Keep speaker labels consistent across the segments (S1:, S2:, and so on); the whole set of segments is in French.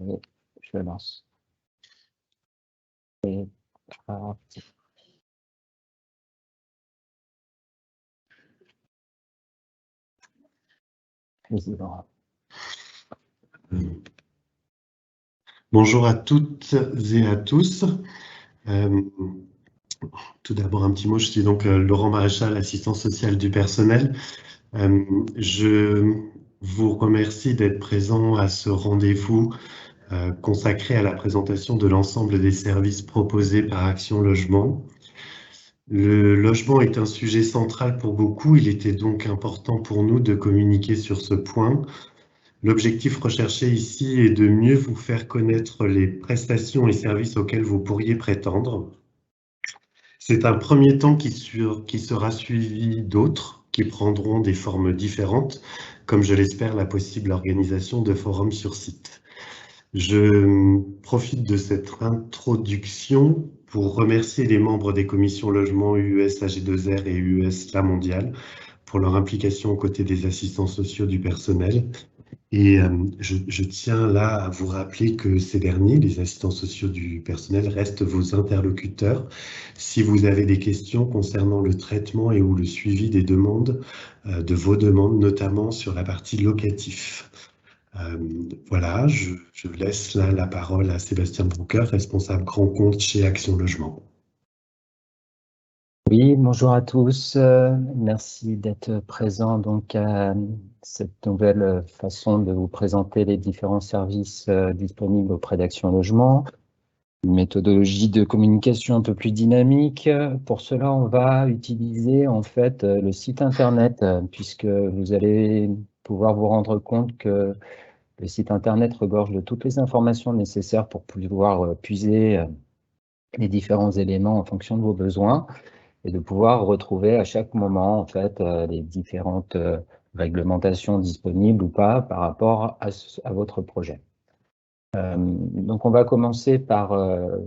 S1: Allez, je lance. Et,
S2: Bonjour à toutes et à tous. Tout d'abord, un petit mot. Je suis donc Laurent Maréchal, assistant social du personnel. Je vous remercie d'être présent à ce rendez-vous consacré à la présentation de l'ensemble des services proposés par Action Logement. Le logement est un sujet central pour beaucoup. Il était donc important pour nous de communiquer sur ce point. L'objectif recherché ici est de mieux vous faire connaître les prestations et services auxquels vous pourriez prétendre. C'est un premier temps qui sera suivi d'autres qui prendront des formes différentes, comme je l'espère la possible organisation de forums sur site. Je profite de cette introduction pour remercier les membres des commissions logement UES AG2R et UES La Mondiale pour leur implication aux côtés des assistants sociaux du personnel. Et je tiens là à vous rappeler que ces derniers, les assistants sociaux du personnel, restent vos interlocuteurs si vous avez des questions concernant le traitement et ou le suivi des demandes, de vos demandes, notamment sur la partie locatif. Voilà, je laisse là la parole à Sébastien Broucker, responsable grand compte chez Action Logement.
S1: Oui, bonjour à tous. Merci d'être présent donc à cette nouvelle façon de vous présenter les différents services disponibles auprès d'Action Logement. Une méthodologie de communication un peu plus dynamique. Pour cela, on va utiliser en fait le site internet puisque vous allez pouvoir vous rendre compte que le site internet regorge de toutes les informations nécessaires pour pouvoir puiser les différents éléments en fonction de vos besoins et de pouvoir retrouver à chaque moment en fait les différentes réglementations disponibles ou pas par rapport à votre projet. Donc on va commencer par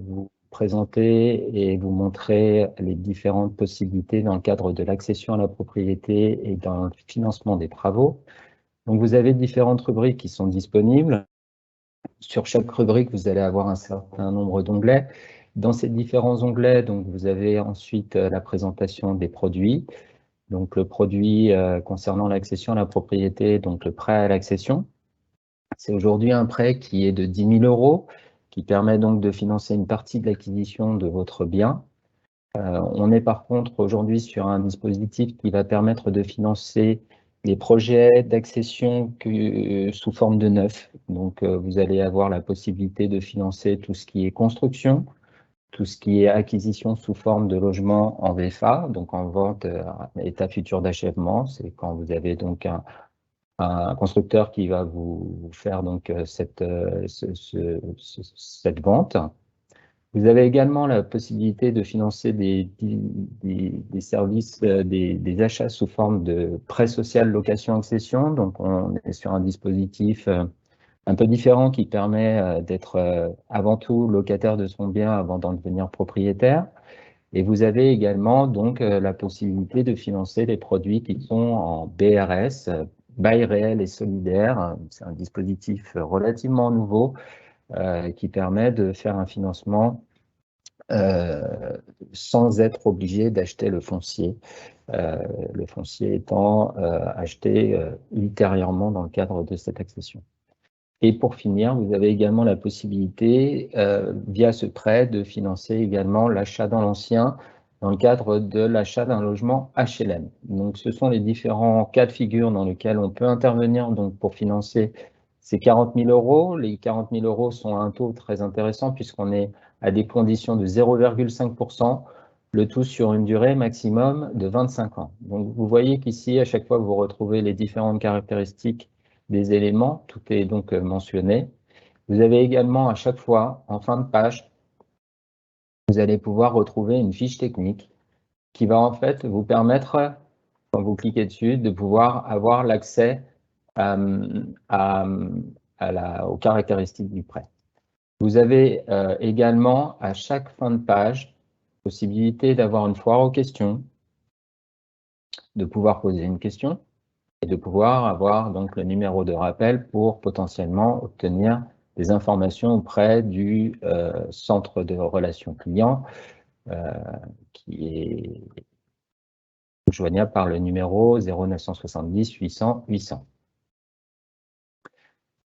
S1: vous présenter et vous montrer les différentes possibilités dans le cadre de l'accession à la propriété et dans le financement des travaux. Donc vous avez différentes rubriques qui sont disponibles. Sur chaque rubrique, vous allez avoir un certain nombre d'onglets. Dans ces différents onglets, donc, vous avez ensuite la présentation des produits. Donc, le produit concernant l'accession à la propriété, donc le prêt à l'accession. C'est aujourd'hui un prêt qui est de 10 000 €, qui permet donc de financer une partie de l'acquisition de votre bien. On est par contre aujourd'hui sur un dispositif qui va permettre de financer les projets d'accession sous forme de neuf. Donc, vous allez avoir la possibilité de financer tout ce qui est construction, tout ce qui est acquisition sous forme de logement en VFA, donc en vente état futur d'achèvement. C'est quand vous avez donc un constructeur qui va vous faire donc cette vente. Vous avez également la possibilité de financer des services, des achats sous forme de prêt social location-accession. Donc, on est sur un dispositif un peu différent qui permet d'être avant tout locataire de son bien avant d'en devenir propriétaire. Et vous avez également donc la possibilité de financer les produits qui sont en BRS, bail réel et solidaire. C'est un dispositif relativement nouveau qui permet de faire un financement sans être obligé d'acheter le foncier étant acheté ultérieurement dans le cadre de cette accession. Et pour finir, vous avez également la possibilité, via ce prêt, de financer également l'achat dans l'ancien dans le cadre de l'achat d'un logement HLM. Donc, ce sont les différents cas de figure dans lesquels on peut intervenir donc, pour financer ces 40 000 €. Les 40 000 € sont à un taux très intéressant puisqu'on est à des conditions de 0,5%, le tout sur une durée maximum de 25 ans. Donc, vous voyez qu'ici, à chaque fois, vous retrouvez les différentes caractéristiques des éléments, tout est donc mentionné. Vous avez également à chaque fois, en fin de page, vous allez pouvoir retrouver une fiche technique qui va en fait vous permettre, quand vous cliquez dessus, de pouvoir avoir l'accès aux caractéristiques du prêt. Vous avez également à chaque fin de page possibilité d'avoir une foire aux questions, de pouvoir poser une question et de pouvoir avoir donc le numéro de rappel pour potentiellement obtenir des informations auprès du centre de relations clients qui est joignable par le numéro 0970 800 800.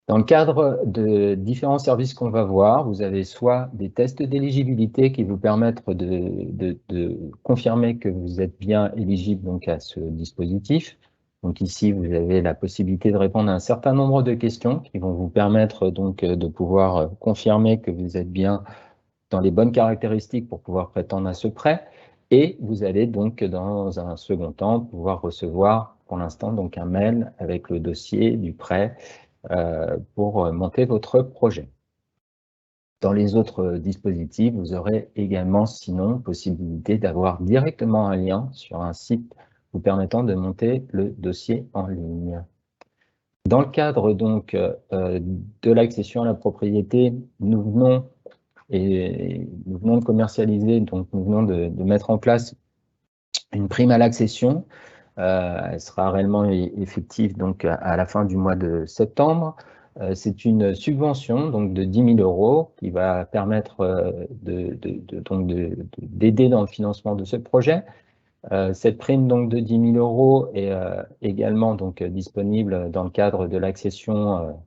S1: Dans le cadre de différents services qu'on va voir, vous avez soit des tests d'éligibilité qui vous permettent de confirmer que vous êtes bien éligible donc à ce dispositif. Donc ici, vous avez la possibilité de répondre à un certain nombre de questions qui vont vous permettre donc de pouvoir confirmer que vous êtes bien dans les bonnes caractéristiques pour pouvoir prétendre à ce prêt. Et vous allez donc, dans un second temps, pouvoir recevoir pour l'instant donc un mail avec le dossier du prêt pour monter votre projet. Dans les autres dispositifs, vous aurez également, sinon, possibilité d'avoir directement un lien sur un site vous permettant de monter le dossier en ligne. Dans le cadre donc de l'accession à la propriété, nous venons de commercialiser, donc nous venons de mettre en place une prime à l'accession. Elle sera réellement effective donc à la fin du mois de septembre. C'est une subvention donc de 10 000 € qui va permettre d'aider dans le financement de ce projet. Cette prime donc de 10 000 € est également donc disponible dans le cadre de l'accession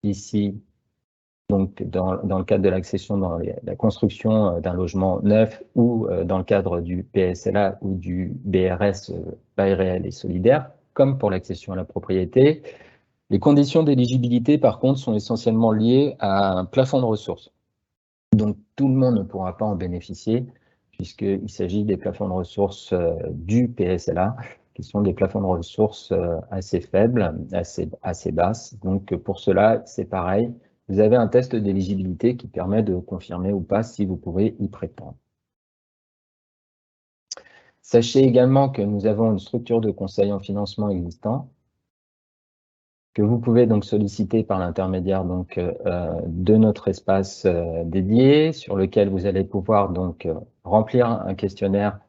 S1: ici. Donc, dans le cadre de l'accession dans la construction d'un logement neuf ou dans le cadre du PSLA ou du BRS, bail réel et solidaire, comme pour l'accession à la propriété. Les conditions d'éligibilité, par contre, sont essentiellement liées à un plafond de ressources. Donc, tout le monde ne pourra pas en bénéficier, puisqu'il s'agit des plafonds de ressources du PSLA, qui sont des plafonds de ressources assez faibles, assez basses. Donc, pour cela, c'est pareil. Vous avez un test d'éligibilité qui permet de confirmer ou pas si vous pouvez y prétendre. Sachez également que nous avons une structure de conseil en financement existant que vous pouvez donc solliciter par l'intermédiaire donc de notre espace dédié sur lequel vous allez pouvoir donc remplir un questionnaire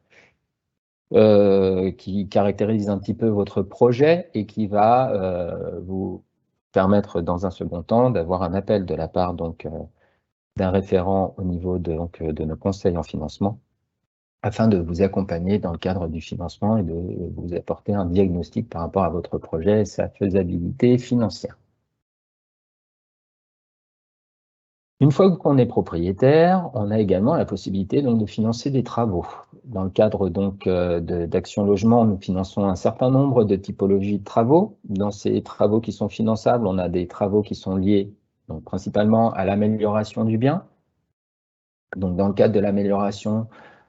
S1: qui caractérise un petit peu votre projet et qui va vous permettre dans un second temps d'avoir un appel de la part donc d'un référent au niveau de nos conseils en financement afin de vous accompagner dans le cadre du financement et de vous apporter un diagnostic par rapport à votre projet et sa faisabilité financière. Une fois qu'on est propriétaire, on a également la possibilité donc de financer des travaux. Dans le cadre donc d'Action Logement, nous finançons un certain nombre de typologies de travaux. Dans ces travaux qui sont finançables, on a des travaux qui sont liés donc principalement à l'amélioration du bien. Donc dans le cadre de l'amélioration,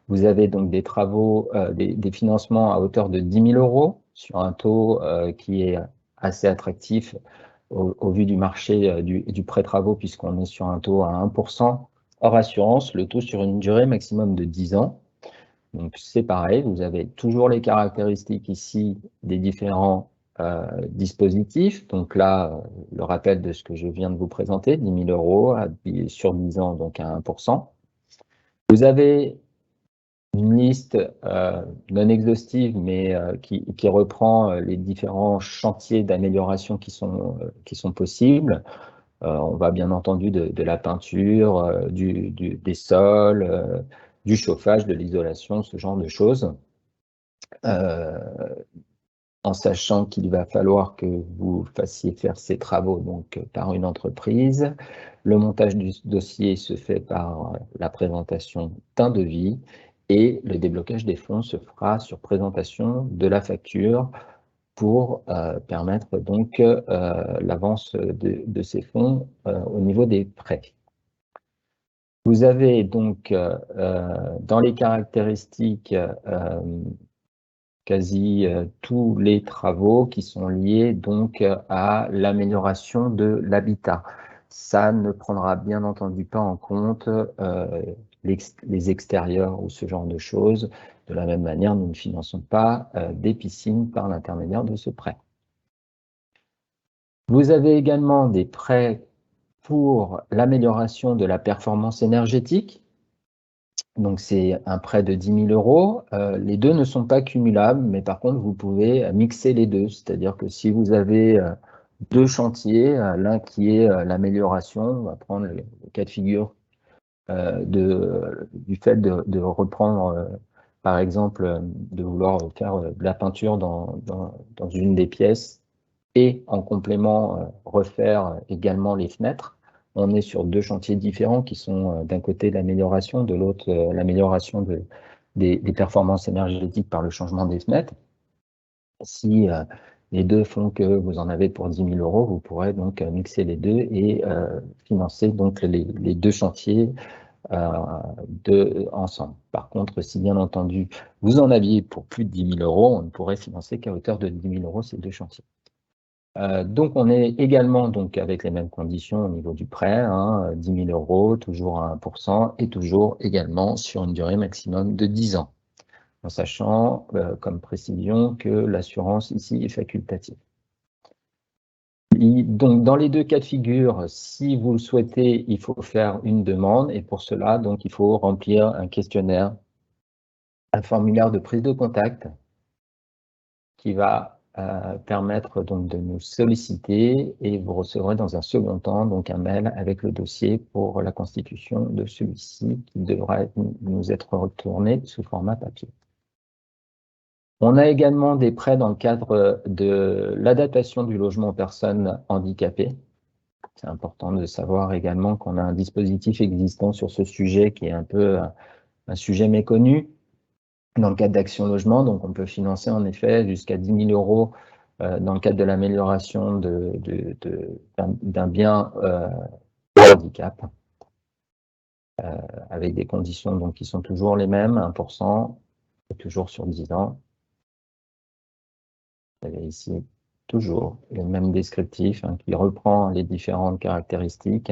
S1: vous avez donc des travaux, des financements à hauteur de 10 000 € sur un taux qui est assez attractif au vu du marché du prêt travaux, puisqu'on est sur un taux à 1% hors assurance, le taux sur une durée maximum de 10 ans. Donc c'est pareil, vous avez toujours les caractéristiques ici des différents dispositifs. Donc là, le rappel de ce que je viens de vous présenter, 10 000 € sur 10 ans, donc à 1%. Vous avez une liste non exhaustive, mais qui reprend les différents chantiers d'amélioration qui sont possibles. On va bien entendu de la peinture, des sols, du chauffage, de l'isolation, ce genre de choses. En sachant qu'il va falloir que vous fassiez faire ces travaux donc, par une entreprise. Le montage du dossier se fait par la présentation d'un devis et le déblocage des fonds se fera sur présentation de la facture pour permettre donc l'avance de ces fonds au niveau des prêts. Vous avez donc dans les caractéristiques quasi tous les travaux qui sont liés donc à l'amélioration de l'habitat. Ça ne prendra bien entendu pas en compte les extérieurs ou ce genre de choses. De la même manière, nous ne finançons pas des piscines par l'intermédiaire de ce prêt. Vous avez également des prêts pour l'amélioration de la performance énergétique. Donc, c'est un prêt de 10 000 €. Les deux ne sont pas cumulables, mais par contre, vous pouvez mixer les deux. C'est-à-dire que si vous avez deux chantiers, l'un qui est l'amélioration, on va prendre le cas de figure du fait de reprendre, par exemple, de vouloir faire de la peinture dans une des pièces et en complément refaire également les fenêtres. On est sur deux chantiers différents qui sont d'un côté l'amélioration, de l'autre l'amélioration des performances énergétiques par le changement des fenêtres. Si les deux font que vous en avez pour 10 000 euros, vous pourrez donc mixer les deux et financer donc les deux chantiers ensemble. Par contre, si bien entendu vous en aviez pour plus de 10 000 euros, on ne pourrait financer qu'à hauteur de 10 000 euros ces deux chantiers. Donc on est également donc avec les mêmes conditions au niveau du prêt, 10 000 euros, toujours à 1% et toujours également sur une durée maximum de 10 ans, en sachant comme précision que l'assurance ici est facultative. Donc, dans les deux cas de figure, si vous le souhaitez, il faut faire une demande et pour cela, donc, il faut remplir un questionnaire, un formulaire de prise de contact qui va permettre donc de nous solliciter et vous recevrez dans un second temps donc un mail avec le dossier pour la constitution de celui-ci qui devra nous être retourné sous format papier. On a également des prêts dans le cadre de l'adaptation du logement aux personnes handicapées. C'est important de savoir également qu'on a un dispositif existant sur ce sujet qui est un peu un sujet méconnu dans le cadre d'Action Logement. Donc, on peut financer en effet jusqu'à 10 000 euros dans le cadre de l'amélioration d'un bien handicap avec des conditions donc, qui sont toujours les mêmes, 1%, et toujours sur 10 ans. Vous avez ici toujours le même descriptif qui reprend les différentes caractéristiques.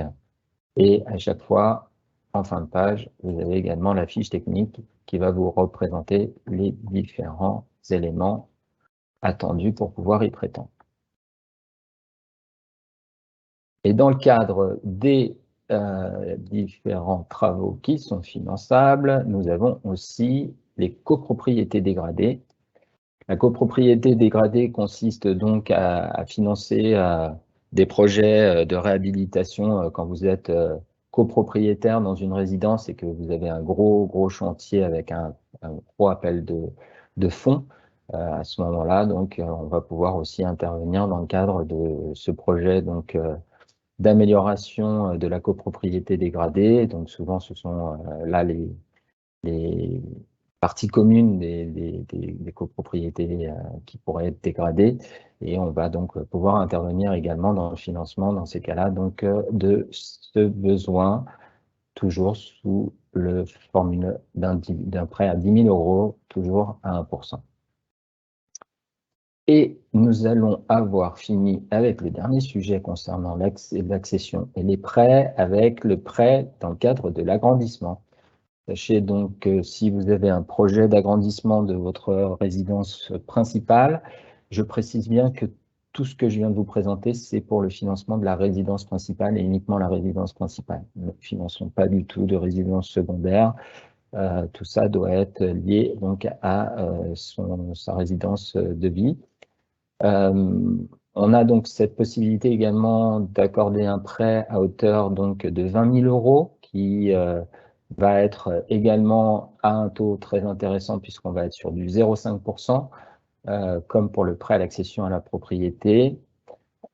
S1: Et à chaque fois, en fin de page, vous avez également la fiche technique qui va vous représenter les différents éléments attendus pour pouvoir y prétendre. Et dans le cadre des différents travaux qui sont finançables, nous avons aussi les copropriétés dégradées. La copropriété dégradée consiste donc à financer des projets de réhabilitation quand vous êtes copropriétaire dans une résidence et que vous avez un gros chantier avec un gros appel de fonds. À ce moment-là, donc, on va pouvoir aussi intervenir dans le cadre de ce projet donc d'amélioration de la copropriété dégradée. Donc, souvent, ce sont là les parties communes des copropriétés qui pourraient être dégradées. Et on va donc pouvoir intervenir également dans le financement, dans ces cas-là, donc de ce besoin, toujours sous le formule d'un prêt à 10 000 euros, toujours à 1%. Et nous allons avoir fini avec le dernier sujet concernant l'accession et les prêts, avec le prêt dans le cadre de l'agrandissement. Sachez donc que si vous avez un projet d'agrandissement de votre résidence principale, je précise bien que tout ce que je viens de vous présenter, c'est pour le financement de la résidence principale et uniquement la résidence principale. Nous ne finançons pas du tout de résidence secondaire. Tout ça doit être lié donc à sa résidence de vie. On a donc cette possibilité également d'accorder un prêt à hauteur donc de 20 000 euros qui va être également à un taux très intéressant puisqu'on va être sur du 0,5%, comme pour le prêt à l'accession à la propriété,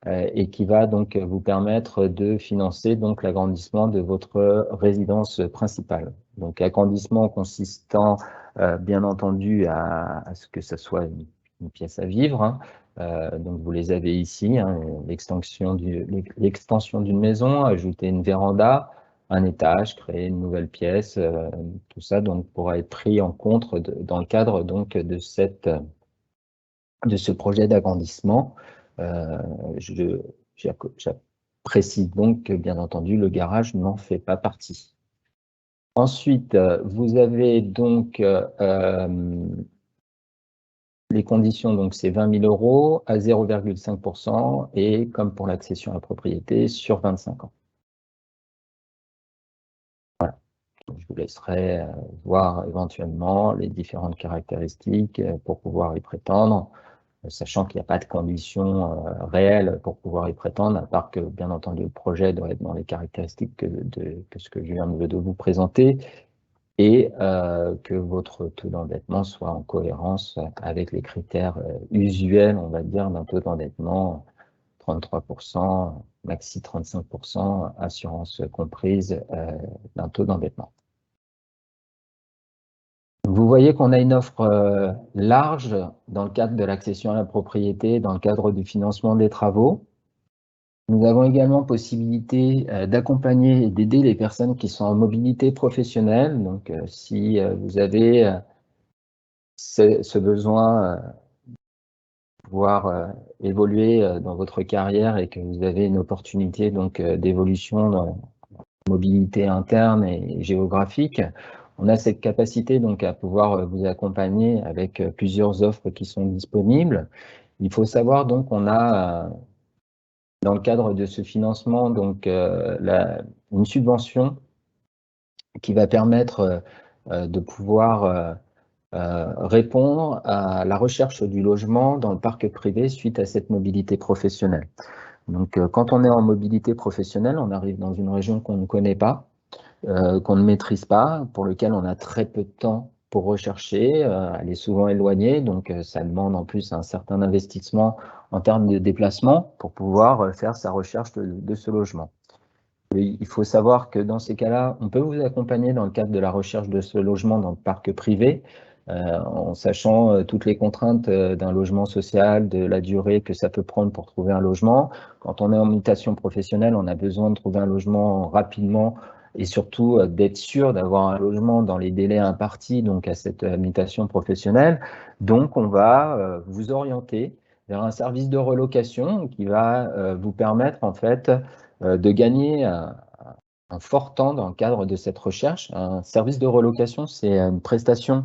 S1: et qui va donc vous permettre de financer donc l'agrandissement de votre résidence principale. Donc agrandissement consistant bien entendu à ce que ce soit une pièce à vivre. Donc vous les avez ici, l'extension d'une maison, ajouter une véranda, un étage, créer une nouvelle pièce, tout ça donc pourra être pris en compte dans le cadre donc de ce projet d'agrandissement. Je précise donc que bien entendu le garage n'en fait pas partie. Ensuite, vous avez donc les conditions, donc c'est 20 000 euros à 0,5% et comme pour l'accession à la propriété sur 25 ans. Voilà. Je vous laisserai voir éventuellement les différentes caractéristiques pour pouvoir y prétendre. sachant qu'il n'y a pas de conditions réelles pour pouvoir y prétendre, à part que, bien entendu, le projet doit être dans les caractéristiques que ce que je viens de vous présenter, et que votre taux d'endettement soit en cohérence avec les critères usuels, on va dire, d'un taux d'endettement, 33%, maxi 35%, assurance comprise d'un taux d'endettement. Vous voyez qu'on a une offre large dans le cadre de l'accession à la propriété, dans le cadre du financement des travaux. Nous avons également possibilité d'accompagner et d'aider les personnes qui sont en mobilité professionnelle. Donc, si vous avez ce besoin de pouvoir évoluer dans votre carrière et que vous avez une opportunité donc d'évolution dans la mobilité interne et géographique, on a cette capacité donc à pouvoir vous accompagner avec plusieurs offres qui sont disponibles. Il faut savoir donc qu'on a dans le cadre de ce financement donc une subvention qui va permettre de pouvoir répondre à la recherche du logement dans le parc privé suite à cette mobilité professionnelle. Donc, quand on est en mobilité professionnelle, on arrive dans une région qu'on ne connaît pas, qu'on ne maîtrise pas, pour lequel on a très peu de temps pour rechercher. Elle est souvent éloignée, donc ça demande en plus un certain investissement en termes de déplacement pour pouvoir faire sa recherche de ce logement. Il faut savoir que dans ces cas-là, on peut vous accompagner dans le cadre de la recherche de ce logement dans le parc privé, en sachant toutes les contraintes d'un logement social, de la durée que ça peut prendre pour trouver un logement. Quand on est en mutation professionnelle, on a besoin de trouver un logement rapidement et surtout d'être sûr d'avoir un logement dans les délais impartis donc à cette mutation professionnelle. Donc, on va vous orienter vers un service de relocation qui va vous permettre en fait de gagner un fort temps dans le cadre de cette recherche. Un service de relocation, c'est une prestation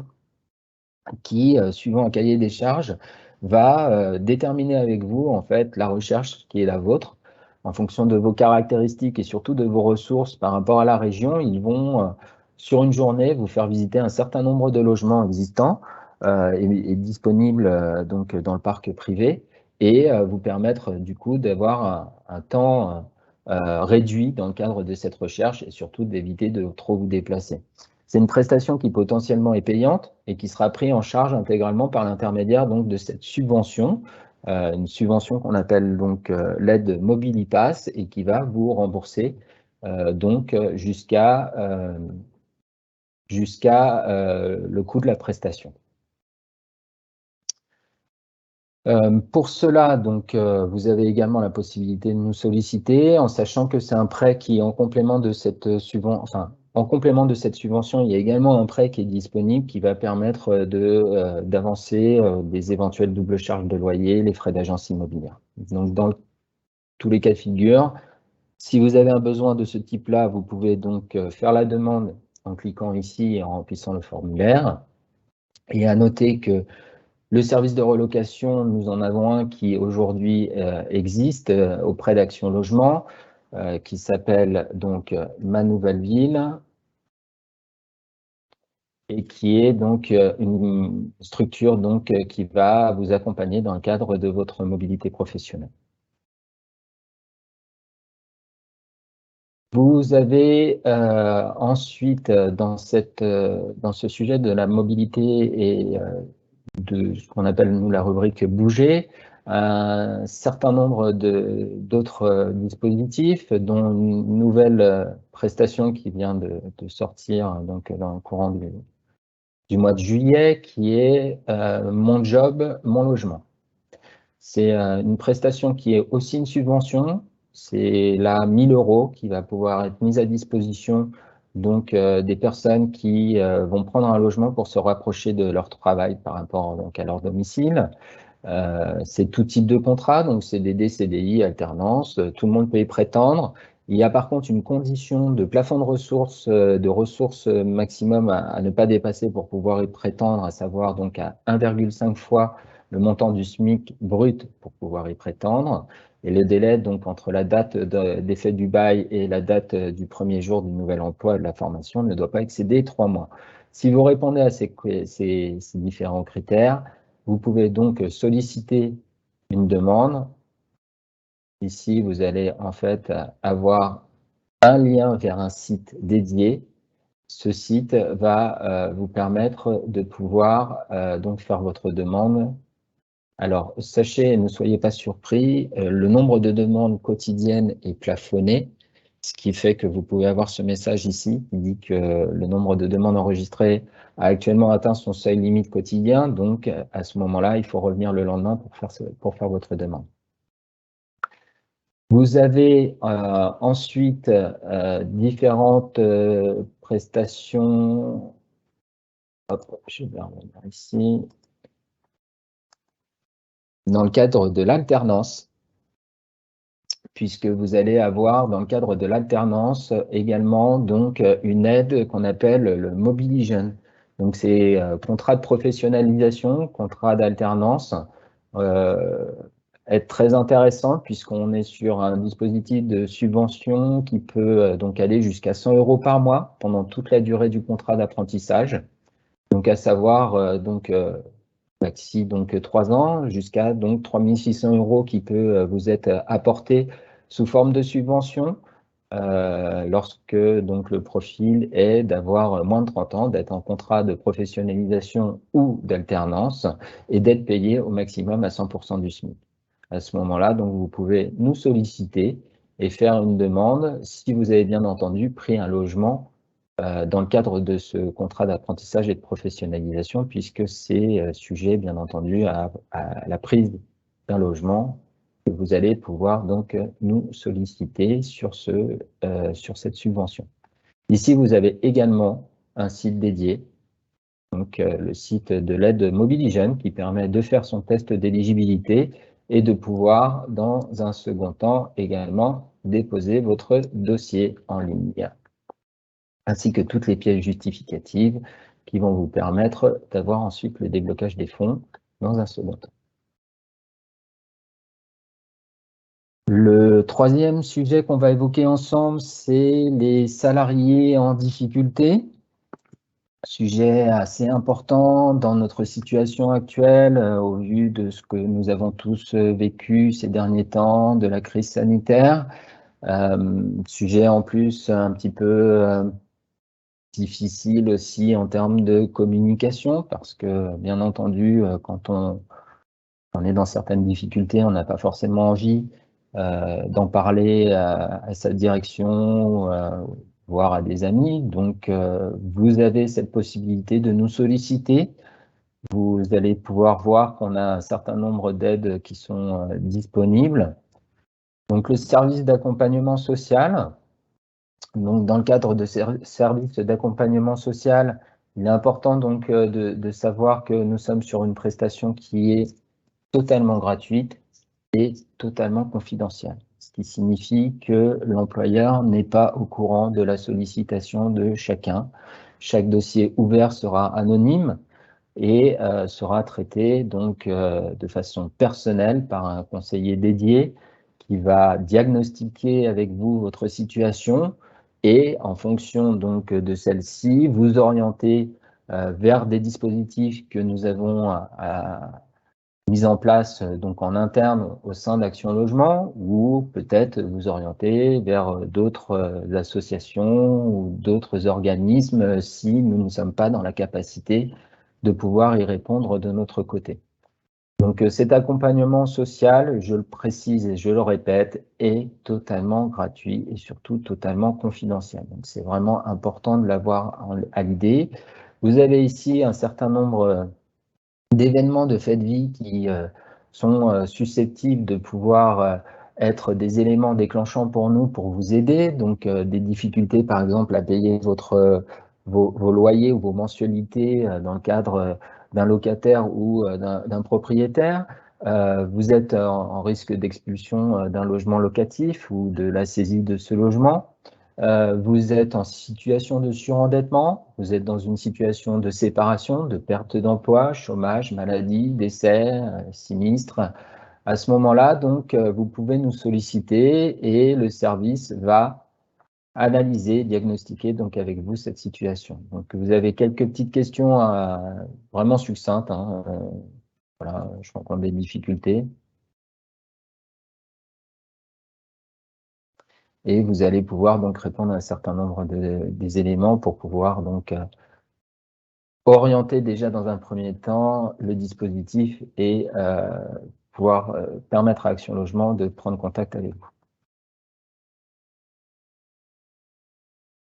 S1: qui, suivant un cahier des charges, va déterminer avec vous en fait la recherche qui est la vôtre. En fonction de vos caractéristiques et surtout de vos ressources par rapport à la région, ils vont, sur une journée, vous faire visiter un certain nombre de logements existants et disponibles donc dans le parc privé et vous permettre du coup d'avoir un temps réduit dans le cadre de cette recherche et surtout d'éviter de trop vous déplacer. C'est une prestation qui potentiellement est payante et qui sera prise en charge intégralement par l'intermédiaire donc de cette subvention, une subvention qu'on appelle donc l'aide Mobilipass et qui va vous rembourser donc jusqu'à le coût de la prestation. Pour cela, donc, vous avez également la possibilité de nous solliciter, en sachant que c'est un prêt qui, en complément de cette subvention, il y a également un prêt qui est disponible qui va permettre d'avancer des éventuelles doubles charges de loyer, les frais d'agence immobilière. Donc, dans tous les cas de figure, si vous avez un besoin de ce type-là, vous pouvez donc faire la demande en cliquant ici et en remplissant le formulaire. Et à noter que le service de relocation, nous en avons un qui aujourd'hui existe auprès d'Action Logement, qui s'appelle donc Ma Nouvelle Ville et qui est donc une structure donc qui va vous accompagner dans le cadre de votre mobilité professionnelle. Vous avez ensuite dans ce sujet de la mobilité et de ce qu'on appelle nous la rubrique bouger, un certain nombre d'autres dispositifs, dont une nouvelle prestation qui vient de sortir donc dans le courant du mois de juillet, qui est Mon Job, Mon Logement. C'est une prestation qui est aussi une subvention. C'est là 1 000 € qui va pouvoir être mise à disposition donc des personnes qui vont prendre un logement pour se rapprocher de leur travail par rapport donc à leur domicile. C'est tout type de contrat, donc CDD, CDI, alternance, tout le monde peut y prétendre. Il y a par contre une condition de plafond de ressources maximum à ne pas dépasser pour pouvoir y prétendre, à savoir donc à 1,5 fois le montant du SMIC brut pour pouvoir y prétendre. Et le délai donc entre la date d'effet du bail et la date du premier jour du nouvel emploi et de la formation ne doit pas excéder 3 mois. Si vous répondez à ces différents critères, Vous pouvez donc solliciter une demande. Ici, vous allez en fait avoir un lien vers un site dédié. Ce site va vous permettre de pouvoir donc faire votre demande. Alors, sachez, ne soyez pas surpris, le nombre de demandes quotidiennes est plafonné, ce qui fait que vous pouvez avoir ce message ici qui dit que le nombre de demandes enregistrées a actuellement atteint son seuil limite quotidien. Donc, à ce moment-là, il faut revenir le lendemain pour faire votre demande. Vous avez ensuite différentes prestations. Hop, je vais revenir ici. Dans le cadre de l'alternance, puisque vous allez avoir dans le cadre de l'alternance également donc une aide qu'on appelle le Mobilijeunes. Donc c'est contrat de professionnalisation, contrat d'alternance, être très intéressant puisqu'on est sur un dispositif de subvention qui peut donc aller jusqu'à 100 € par mois pendant toute la durée du contrat d'apprentissage. Donc à savoir maxi donc 3 ans jusqu'à donc 3 600 € qui peut vous être apporté sous forme de subvention lorsque donc le profil est d'avoir moins de 30 ans, d'être en contrat de professionnalisation ou d'alternance et d'être payé au maximum à 100% du SMIC. À ce moment-là, donc vous pouvez nous solliciter et faire une demande si vous avez bien entendu pris un logement dans le cadre de ce contrat d'apprentissage et de professionnalisation, puisque c'est sujet, bien entendu, à la prise d'un logement que vous allez pouvoir donc nous solliciter sur cette subvention. Ici, vous avez également un site dédié, donc le site de l'aide Mobilijeunes, qui permet de faire son test d'éligibilité et de pouvoir, dans un second temps, également déposer votre dossier en ligne, ainsi que toutes les pièces justificatives qui vont vous permettre d'avoir ensuite le déblocage des fonds dans un second temps. Le troisième sujet qu'on va évoquer ensemble, c'est les salariés en difficulté. Sujet assez important dans notre situation actuelle, au vu de ce que nous avons tous vécu ces derniers temps, de la crise sanitaire. Sujet en plus un petit peu difficile aussi en termes de communication, parce que, bien entendu, quand on est dans certaines difficultés, on n'a pas forcément envie d'en parler à sa direction, voire à des amis. Donc, vous avez cette possibilité de nous solliciter. Vous allez pouvoir voir qu'on a un certain nombre d'aides qui sont disponibles. Donc, le service d'accompagnement social. Donc, dans le cadre de ces services d'accompagnement social, il est important donc de savoir que nous sommes sur une prestation qui est totalement gratuite et totalement confidentielle, ce qui signifie que l'employeur n'est pas au courant de la sollicitation de chacun. Chaque dossier ouvert sera anonyme et sera traité donc de façon personnelle par un conseiller dédié qui va diagnostiquer avec vous votre situation et en fonction donc de celle-ci, vous orienter vers des dispositifs que nous avons mis en place donc en interne au sein d'Action Logement, ou peut-être vous orienter vers d'autres associations ou d'autres organismes si nous ne sommes pas dans la capacité de pouvoir y répondre de notre côté. Donc cet accompagnement social, je le précise et je le répète, est totalement gratuit et surtout totalement confidentiel. Donc c'est vraiment important de l'avoir à l'idée. Vous avez ici un certain nombre d'événements de faits de vie qui sont susceptibles de pouvoir être des éléments déclenchants pour nous, pour vous aider. Donc des difficultés par exemple à payer vos loyers ou vos mensualités dans le cadre d'un locataire ou d'un propriétaire. Vous êtes en risque d'expulsion d'un logement locatif ou de la saisie de ce logement. Vous êtes en situation de surendettement, vous êtes dans une situation de séparation, de perte d'emploi, chômage, maladie, décès, sinistre. À ce moment-là, donc, vous pouvez nous solliciter et le service va analyser, diagnostiquer donc avec vous cette situation. Donc, vous avez quelques petites questions vraiment succinctes, hein, voilà, je rencontre des difficultés. Et vous allez pouvoir donc répondre à un certain nombre des éléments pour pouvoir donc orienter déjà dans un premier temps le dispositif et pouvoir permettre à Action Logement de prendre contact avec vous.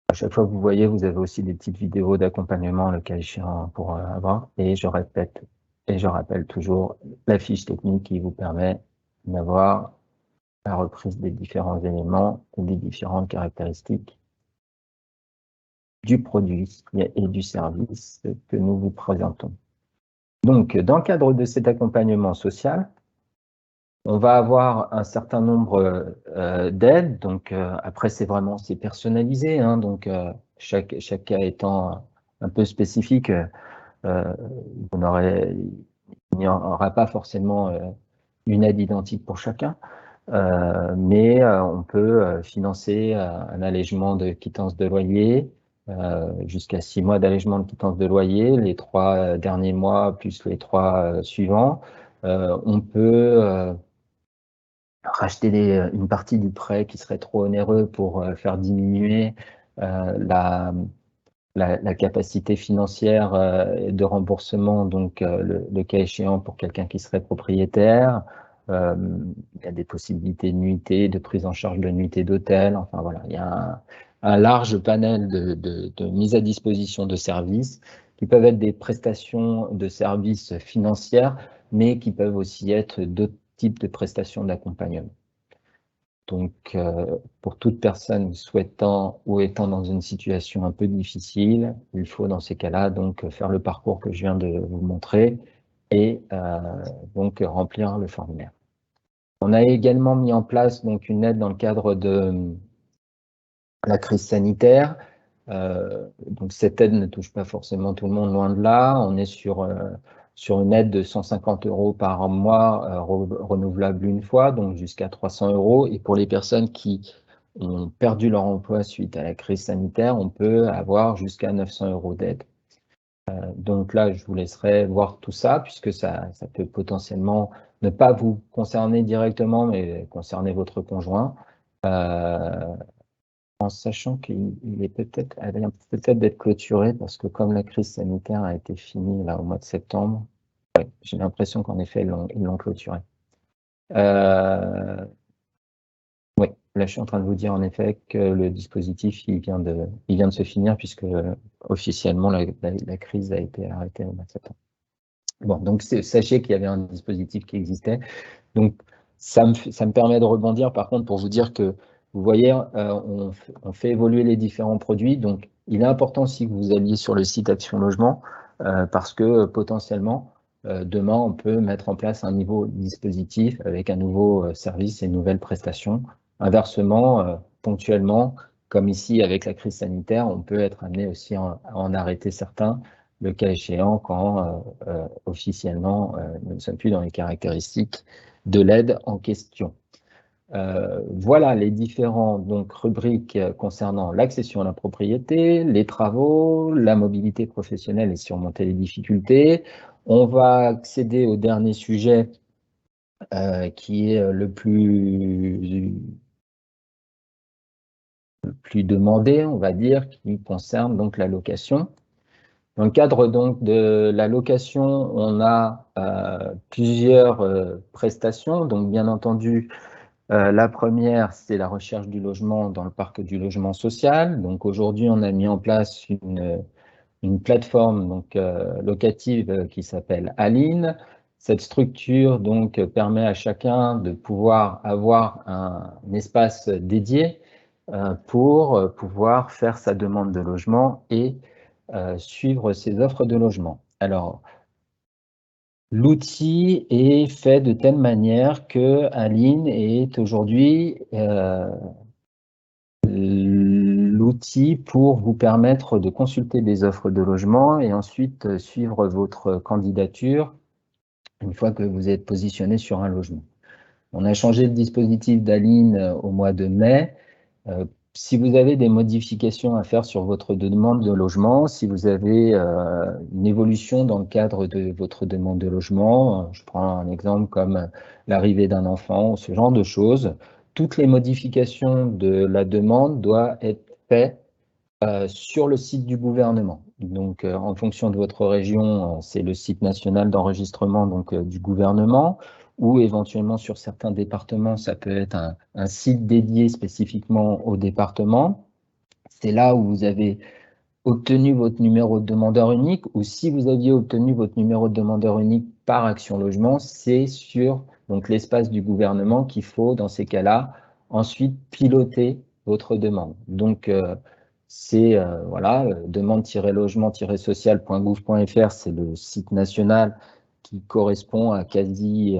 S1: À chaque fois que vous voyez, vous avez aussi des petites vidéos d'accompagnement, le cas échéant, pour avoir. Et je répète et je rappelle toujours la fiche technique qui vous permet d'avoir la reprise des différents éléments et des différentes caractéristiques du produit et du service que nous vous présentons. Donc, dans le cadre de cet accompagnement social, on va avoir un certain nombre d'aides. Donc, après, c'est personnalisé. Hein, donc, chaque cas étant un peu spécifique, il n'y aura pas forcément une aide identique pour chacun. Mais on peut financer un allègement de quittance de loyer, jusqu'à 6 mois d'allègement de quittance de loyer, les 3 derniers mois plus les 3 suivants. On peut racheter une partie du prêt qui serait trop onéreux pour faire diminuer la capacité financière de remboursement, donc le cas échéant pour quelqu'un qui serait propriétaire. Il y a des possibilités de nuitées, de prise en charge de nuitées d'hôtel. Enfin voilà, il y a un large panel de mise à disposition de services qui peuvent être des prestations de services financières, mais qui peuvent aussi être d'autres types de prestations d'accompagnement. Donc, pour toute personne souhaitant ou étant dans une situation un peu difficile, il faut dans ces cas-là donc faire le parcours que je viens de vous montrer et donc remplir le formulaire. On a également mis en place donc une aide dans le cadre de la crise sanitaire. Donc cette aide ne touche pas forcément tout le monde, loin de là. On est sur une aide de 150 € par mois, renouvelable une fois, donc jusqu'à 300 €. Et pour les personnes qui ont perdu leur emploi suite à la crise sanitaire, on peut avoir jusqu'à 900 € d'aide. Donc là, je vous laisserai voir tout ça, puisque ça peut potentiellement ne pas vous concerner directement, mais concerner votre conjoint. En sachant qu'il est peut-être d'être clôturé, parce que comme la crise sanitaire a été finie là au mois de septembre, ouais, j'ai l'impression qu'en effet, ils l'ont clôturé. Oui, là je suis en train de vous dire en effet que le dispositif il vient de se finir, puisque officiellement la crise a été arrêtée au mois de septembre. Bon, donc sachez qu'il y avait un dispositif qui existait. Donc ça me permet de rebondir par contre pour vous dire que vous voyez, on fait évoluer les différents produits. Donc il est important aussi que vous alliez sur le site Action Logement, parce que potentiellement demain on peut mettre en place un nouveau dispositif avec un nouveau service et une nouvelle prestation. Inversement, ponctuellement, comme ici avec la crise sanitaire, on peut être amené aussi à en arrêter certains, le cas échéant quand officiellement nous ne sommes plus dans les caractéristiques de l'aide en question. Voilà les différents donc rubriques concernant l'accession à la propriété, les travaux, la mobilité professionnelle et surmonter les difficultés. On va accéder au dernier sujet qui est le plus demandé, on va dire, qui concerne donc la location. Dans le cadre donc de la location, on a plusieurs prestations. Donc bien entendu, la première, c'est la recherche du logement dans le parc du logement social. Donc aujourd'hui, on a mis en place une plateforme donc, locative qui s'appelle Aline. Cette structure donc permet à chacun de pouvoir avoir un espace dédié pour pouvoir faire sa demande de logement et suivre ses offres de logement. Alors, l'outil est fait de telle manière que Aline est aujourd'hui l'outil pour vous permettre de consulter des offres de logement et ensuite suivre votre candidature une fois que vous êtes positionné sur un logement. On a changé le dispositif d'Aline au mois de mai. si vous avez des modifications à faire sur votre demande de logement, si vous avez une évolution dans le cadre de votre demande de logement, je prends un exemple comme l'arrivée d'un enfant, ce genre de choses, toutes les modifications de la demande doivent être faites sur le site du gouvernement. Donc, en fonction de votre région, c'est le site national d'enregistrement du gouvernement, ou éventuellement sur certains départements, ça peut être un site dédié spécifiquement au département. C'est là où vous avez obtenu votre numéro de demandeur unique, ou si vous aviez obtenu votre numéro de demandeur unique par Action Logement, c'est sur l'espace du gouvernement qu'il faut, dans ces cas-là, ensuite piloter votre demande. Donc, c'est voilà, demande-logement-social.gouv.fr, c'est le site national qui correspond à quasi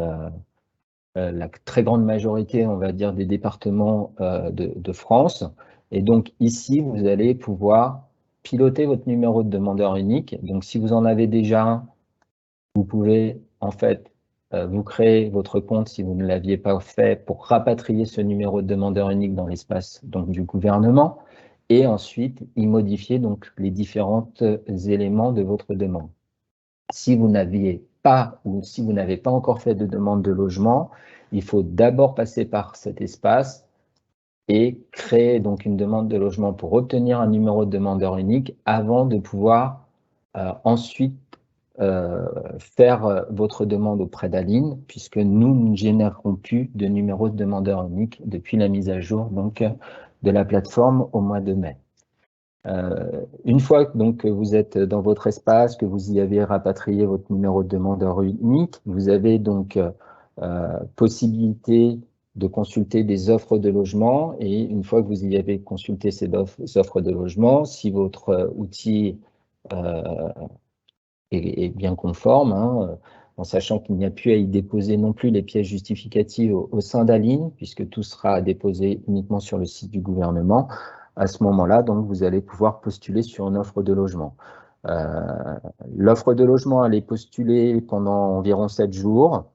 S1: la très grande majorité, on va dire, des départements de France. Et donc ici, vous allez pouvoir piloter votre numéro de demandeur unique. Donc si vous en avez déjà un, vous pouvez en fait vous créer votre compte si vous ne l'aviez pas fait pour rapatrier ce numéro de demandeur unique dans l'espace du gouvernement et ensuite y modifier les différents éléments de votre demande. Si vous n'aviez pas ou si vous n'avez pas encore fait de demande de logement, il faut d'abord passer par cet espace et créer donc une demande de logement pour obtenir un numéro de demandeur unique avant de pouvoir ensuite faire votre demande auprès d'Aline, puisque nous ne générerons plus de numéro de demandeur unique depuis la mise à jour de la plateforme au mois de mai. Une fois que vous êtes dans votre espace, que vous y avez rapatrié votre numéro de demandeur unique, vous avez donc possibilité de consulter des offres de logement et une fois que vous y avez consulté ces offres de logement, si votre outil est bien conforme, en sachant qu'il n'y a plus à y déposer non plus les pièces justificatives au sein d'Aline, puisque tout sera déposé uniquement sur le site du gouvernement. À ce moment-là, donc, vous allez pouvoir postuler sur une offre de logement. L'offre de logement, elle est postulée pendant environ 7 jours.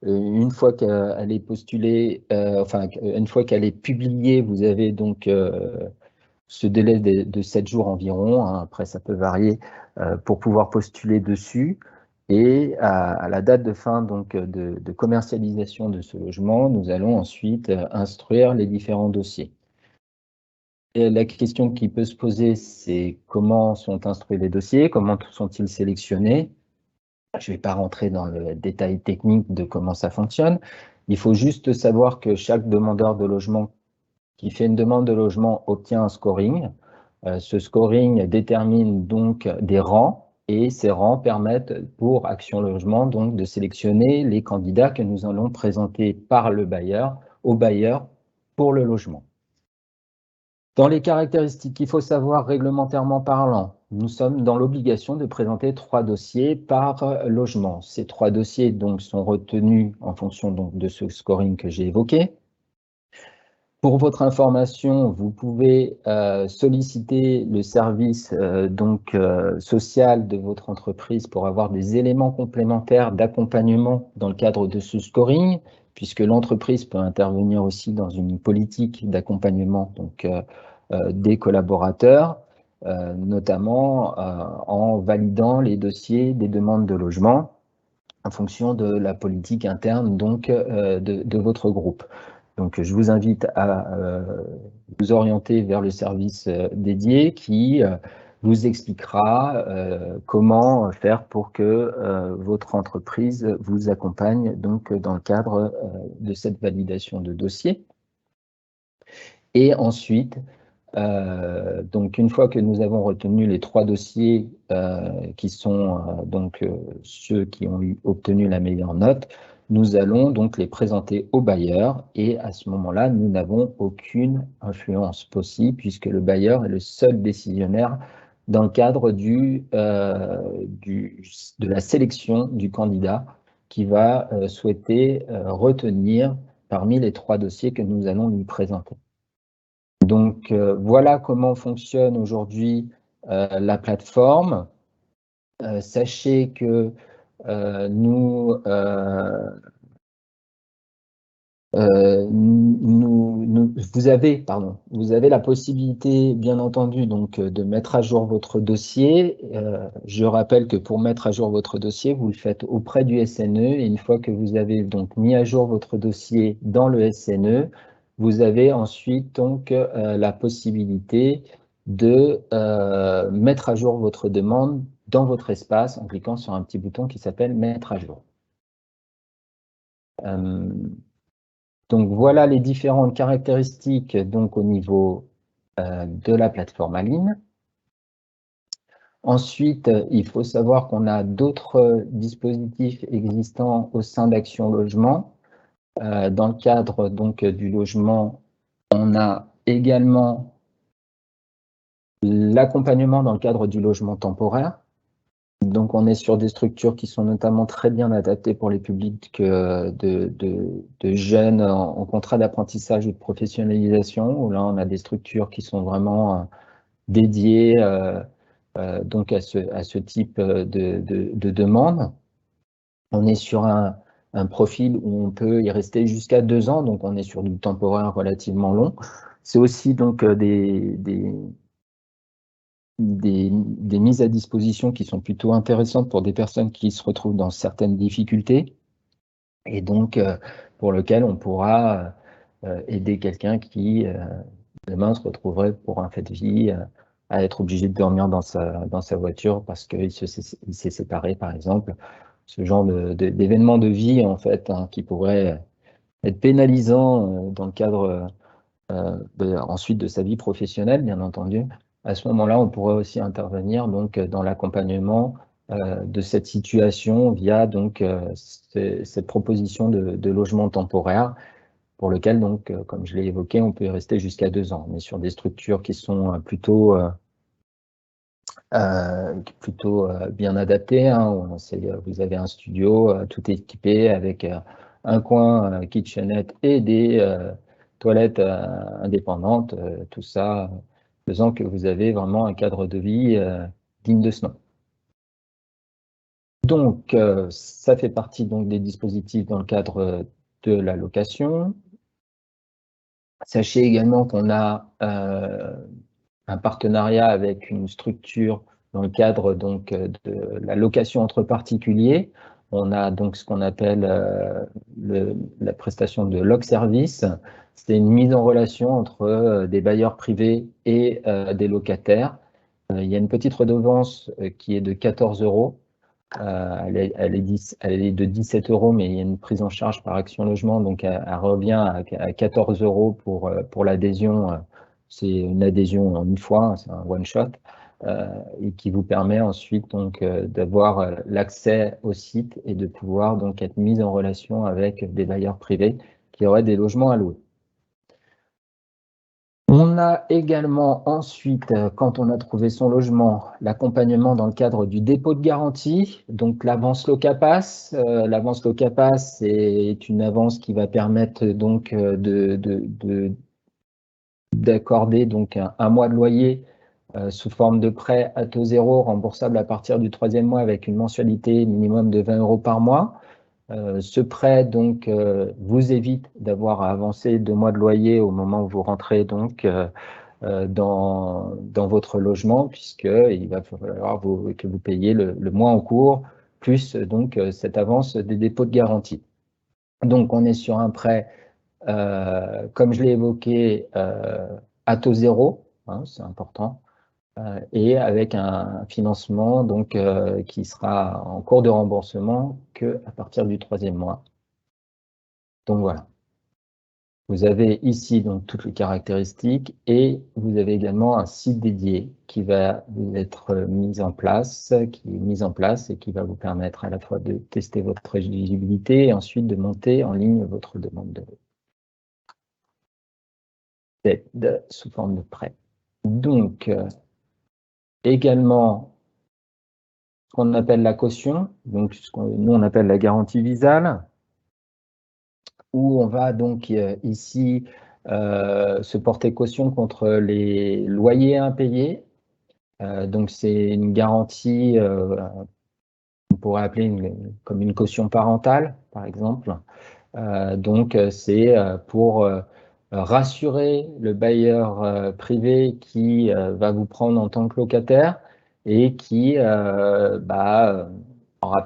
S1: Une fois qu'elle est postulée, une fois qu'elle est publiée, vous avez donc ce délai de 7 jours environ, après ça peut varier, pour pouvoir postuler dessus. Et à la date de fin de commercialisation de ce logement, nous allons ensuite instruire les différents dossiers. Et la question qui peut se poser, c'est comment sont instruits les dossiers, comment sont-ils sélectionnés? Je ne vais pas rentrer dans le détail technique de comment ça fonctionne. Il faut juste savoir que chaque demandeur de logement qui fait une demande de logement obtient un scoring. Ce scoring détermine donc des rangs et ces rangs permettent pour Action Logement donc de sélectionner les candidats que nous allons présenter par le bailleur au bailleur pour le logement. Dans les caractéristiques qu'il faut savoir réglementairement parlant, nous sommes dans l'obligation de présenter 3 dossiers par logement. Ces 3 dossiers donc sont retenus en fonction de ce scoring que j'ai évoqué. Pour votre information, vous pouvez solliciter le service social de votre entreprise pour avoir des éléments complémentaires d'accompagnement dans le cadre de ce scoring, puisque l'entreprise peut intervenir aussi dans une politique d'accompagnement des collaborateurs, notamment en validant les dossiers des demandes de logement en fonction de la politique interne de votre groupe. Donc, je vous invite à vous orienter vers le service dédié qui vous expliquera comment faire pour que votre entreprise vous accompagne dans le cadre de cette validation de dossier. Et ensuite, une fois que nous avons retenu les 3 dossiers qui sont ceux qui ont obtenu la meilleure note, nous allons donc les présenter au bailleur et à ce moment-là, nous n'avons aucune influence possible puisque le bailleur est le seul décisionnaire dans le cadre de la sélection du candidat qui va souhaiter retenir parmi les 3 dossiers que nous allons lui présenter. Donc, voilà comment fonctionne aujourd'hui la plateforme. Sachez que nous vous avez la possibilité, bien entendu, donc, de mettre à jour votre dossier. Je rappelle que pour mettre à jour votre dossier, vous le faites auprès du SNE, et une fois que vous avez donc mis à jour votre dossier dans le SNE, vous avez ensuite donc la possibilité de mettre à jour votre demande dans votre espace en cliquant sur un petit bouton qui s'appelle Mettre à jour. Donc voilà les différentes caractéristiques donc, au niveau de la plateforme Aline. Ensuite, il faut savoir qu'on a d'autres dispositifs existants au sein d'Action Logement. Dans le cadre donc, du logement, on a également l'accompagnement dans le cadre du logement temporaire. Donc, on est sur des structures qui sont notamment très bien adaptées pour les publics de jeunes en contrat d'apprentissage ou de professionnalisation, où là, on a des structures qui sont vraiment dédiées donc à ce type de demande. On est sur un profil où on peut y rester jusqu'à 2 ans, donc on est sur du temporaire relativement long. C'est aussi donc des mises à disposition qui sont plutôt intéressantes pour des personnes qui se retrouvent dans certaines difficultés et donc pour lequel on pourra aider quelqu'un qui demain se retrouverait pour un fait de vie à être obligé de dormir dans sa voiture parce qu'il s'est séparé par exemple. Ce genre d'événement de vie en fait hein, qui pourrait être pénalisant dans le cadre ensuite de sa vie professionnelle, bien entendu. À ce moment-là, on pourrait aussi intervenir donc, dans l'accompagnement de cette situation via donc, cette proposition de logement temporaire pour lequel, donc, comme je l'ai évoqué, on peut y rester jusqu'à 2 ans. Mais sur des structures qui sont plutôt bien adaptées. Hein. Vous avez un studio tout équipé avec un coin kitchenette et des toilettes indépendantes, tout ça faisant que vous avez vraiment un cadre de vie digne de ce nom. Donc, ça fait partie donc, des dispositifs dans le cadre de la location. Sachez également qu'on a un partenariat avec une structure dans le cadre donc, de la location entre particuliers. On a donc ce qu'on appelle la prestation de log service. C'est une mise en relation entre des bailleurs privés et des locataires. Il y a une petite redevance qui est de 14 €. Elle est de 17 €, mais il y a une prise en charge par Action Logement, donc elle revient à 14 € pour l'adhésion. C'est une adhésion en une fois, hein, c'est un one-shot, et qui vous permet ensuite donc d'avoir l'accès au site et de pouvoir donc être mis en relation avec des bailleurs privés qui auraient des logements à louer. On a également ensuite, quand on a trouvé son logement, l'accompagnement dans le cadre du dépôt de garantie, donc l'avance Locapass. L'avance Locapass est une avance qui va permettre donc d'accorder donc un mois de loyer sous forme de prêt à taux zéro, remboursable à partir du 3e mois avec une mensualité minimum de 20 € par mois. Ce prêt donc vous évite d'avoir à avancer 2 mois de loyer au moment où vous rentrez donc dans votre logement, puisqu'il va falloir que vous payiez le mois en cours, plus donc cette avance des dépôts de garantie. Donc on est sur un prêt, comme je l'ai évoqué, à taux zéro, hein, c'est important, et avec un financement donc, qui sera en cours de remboursement qu'à partir du 3e mois. Donc voilà. Vous avez ici donc toutes les caractéristiques et vous avez également un site dédié qui va être mis en place et qui va vous permettre à la fois de tester votre éligibilité et ensuite de monter en ligne votre demande d'aide sous forme de prêt. Donc, également, ce qu'on appelle la caution, donc ce qu'on nous on appelle la garantie visale, où on va donc ici se porter caution contre les loyers impayés. Donc c'est une garantie, on pourrait appeler comme une caution parentale, par exemple, Donc, c'est pour rassurer le bailleur privé qui va vous prendre en tant que locataire et qui aura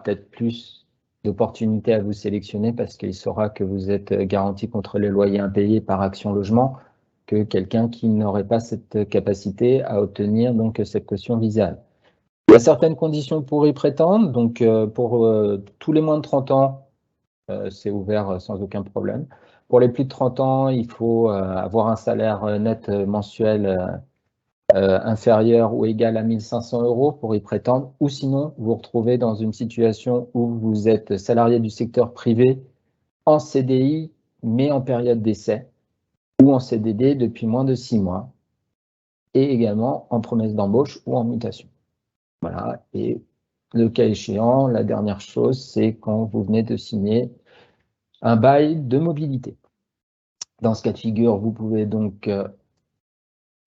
S1: peut-être plus d'opportunités à vous sélectionner parce qu'il saura que vous êtes garanti contre les loyers impayés par Action Logement que quelqu'un qui n'aurait pas cette capacité à obtenir donc cette caution visale. Il y a certaines conditions pour y prétendre, donc pour tous les moins de 30 ans, c'est ouvert sans aucun problème. Pour les plus de 30 ans, il faut avoir un salaire net mensuel inférieur ou égal à 1 500 € pour y prétendre, ou sinon vous vous retrouvez dans une situation où vous êtes salarié du secteur privé en CDI, mais en période d'essai, ou en CDD depuis moins de 6 mois, et également en promesse d'embauche ou en mutation. Voilà, et le cas échéant, la dernière chose, c'est quand vous venez de signer un bail de mobilité. Dans ce cas de figure, vous pouvez donc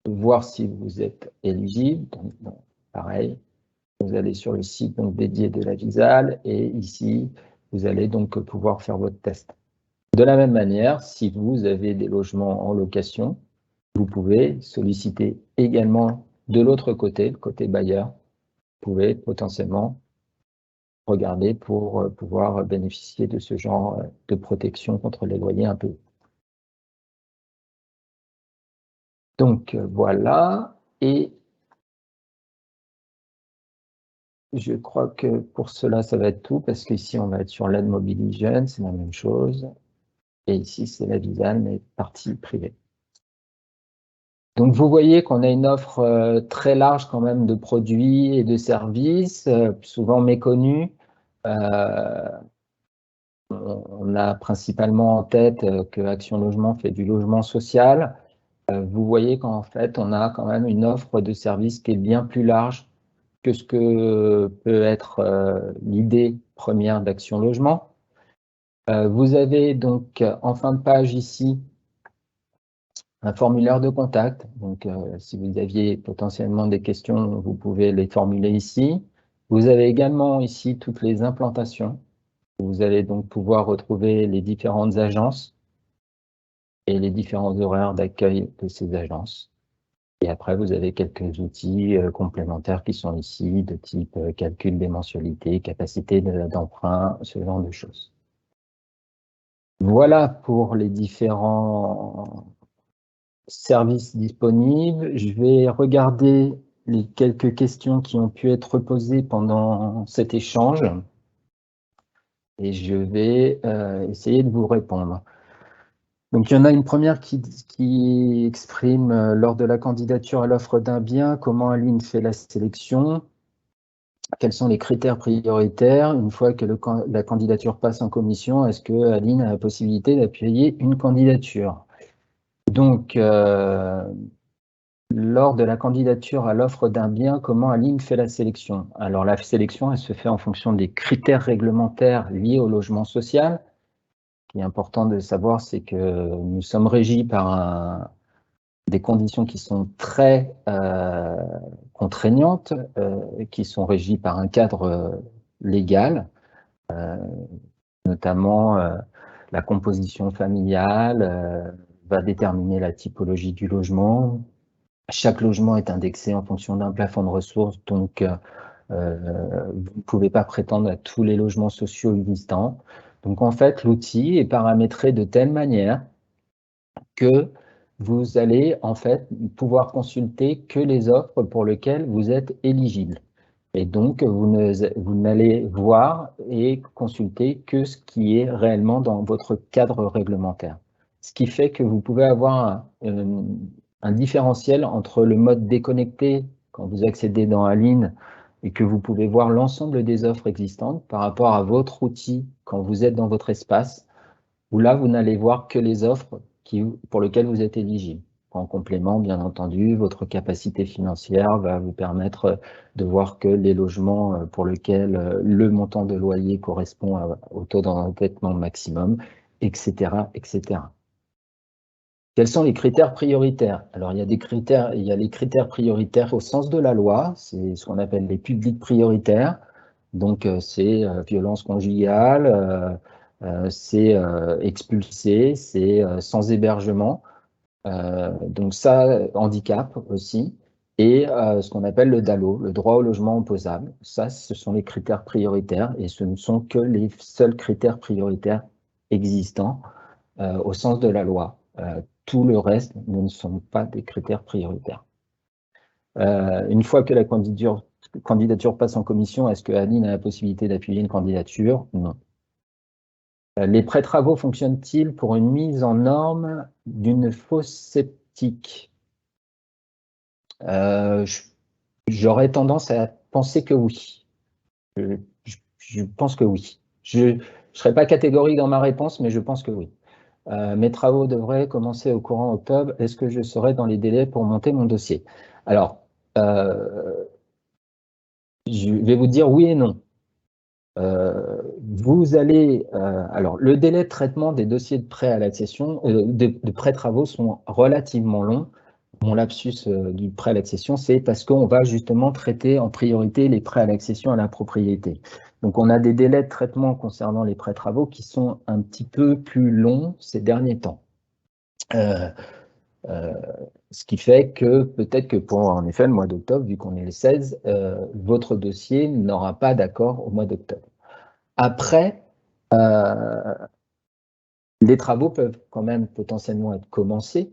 S1: voir si vous êtes éligible. Donc, pareil, vous allez sur le site donc, dédié de la Visale et ici, vous allez donc pouvoir faire votre test. De la même manière, si vous avez des logements en location, vous pouvez solliciter également de l'autre côté, le côté bailleur, vous pouvez potentiellement regarder pour pouvoir bénéficier de ce genre de protection contre les loyers impayés. Donc voilà, et je crois que pour cela, ça va être tout, parce qu'ici, on va être sur l'aide mobilité jeune, c'est la même chose. Et ici, c'est la Visale, mais partie privée. Donc, vous voyez qu'on a une offre très large quand même de produits et de services, souvent méconnus. On a principalement en tête que Action Logement fait du logement social. Vous voyez qu'en fait, on a quand même une offre de services qui est bien plus large que ce que peut être l'idée première d'Action Logement. Vous avez donc en fin de page ici un formulaire de contact. Donc, si vous aviez potentiellement des questions, vous pouvez les formuler ici. Vous avez également ici toutes les implantations. Vous allez donc pouvoir retrouver les différentes agences et les différents horaires d'accueil de ces agences. Et après, vous avez quelques outils complémentaires qui sont ici, de type calcul des mensualités, capacité d'emprunt, ce genre de choses. Voilà pour les différents services disponibles. Je vais regarder les quelques questions qui ont pu être posées pendant cet échange et je vais essayer de vous répondre. Donc, il y en a une première qui exprime lors de la candidature à l'offre d'un bien, comment Aline fait la sélection, quels sont les critères prioritaires. Une fois que la candidature passe en commission, est-ce que Aline a la possibilité d'appuyer une candidature? Donc, lors de la candidature à l'offre d'un bien, comment Aline fait la sélection? Alors, la sélection, elle se fait en fonction des critères réglementaires liés au logement social. Ce qui est important de savoir, c'est que nous sommes régis par des conditions qui sont très contraignantes, qui sont régies par un cadre légal, notamment la composition familiale va déterminer la typologie du logement. Chaque logement est indexé en fonction d'un plafond de ressources, donc vous ne pouvez pas prétendre à tous les logements sociaux existants. Donc en fait, l'outil est paramétré de telle manière que vous allez en fait pouvoir consulter que les offres pour lesquelles vous êtes éligible. Et donc, vous n'allez voir et consulter que ce qui est réellement dans votre cadre réglementaire. Ce qui fait que vous pouvez avoir un différentiel entre le mode déconnecté, quand vous accédez dans Aline, et que vous pouvez voir l'ensemble des offres existantes par rapport à votre outil quand vous êtes dans votre espace, où là, vous n'allez voir que les offres pour lesquelles vous êtes éligible. En complément, bien entendu, votre capacité financière va vous permettre de voir que les logements pour lesquels le montant de loyer correspond au taux d'endettement maximum, etc., etc. Quels sont les critères prioritaires? Alors, il y a les critères prioritaires au sens de la loi, c'est ce qu'on appelle les publics prioritaires. Donc, c'est violence conjugale, c'est expulsé, c'est sans hébergement. Donc ça, handicap aussi. Et ce qu'on appelle le DALO, le droit au logement opposable. Ça, ce sont les critères prioritaires et ce ne sont que les seuls critères prioritaires existants au sens de la loi. Tout le reste ne sont pas des critères prioritaires. Une fois que la candidature passe en commission, est-ce que Aline a la possibilité d'appuyer une candidature? Non. Les prêts travaux fonctionnent-ils pour une mise en norme d'une fosse septique? J'aurais tendance à penser que oui. Je pense que oui. Je ne serai pas catégorique dans ma réponse, mais je pense que oui. Mes travaux devraient commencer au courant octobre. Est-ce que je serai dans les délais pour monter mon dossier? Alors, je vais vous dire oui et non. Vous allez, alors le délai de traitement des dossiers de prêt à l'accession, de prêts travaux sont relativement longs. Mon lapsus du prêt à l'accession, c'est parce qu'on va justement traiter en priorité les prêts à l'accession à la propriété. Donc on a des délais de traitement concernant les prêts travaux qui sont un petit peu plus longs ces derniers temps. Ce qui fait que peut-être que pour en effet le mois d'octobre, vu qu'on est le 16, votre dossier n'aura pas d'accord au mois d'octobre. Après, les travaux peuvent quand même potentiellement être commencés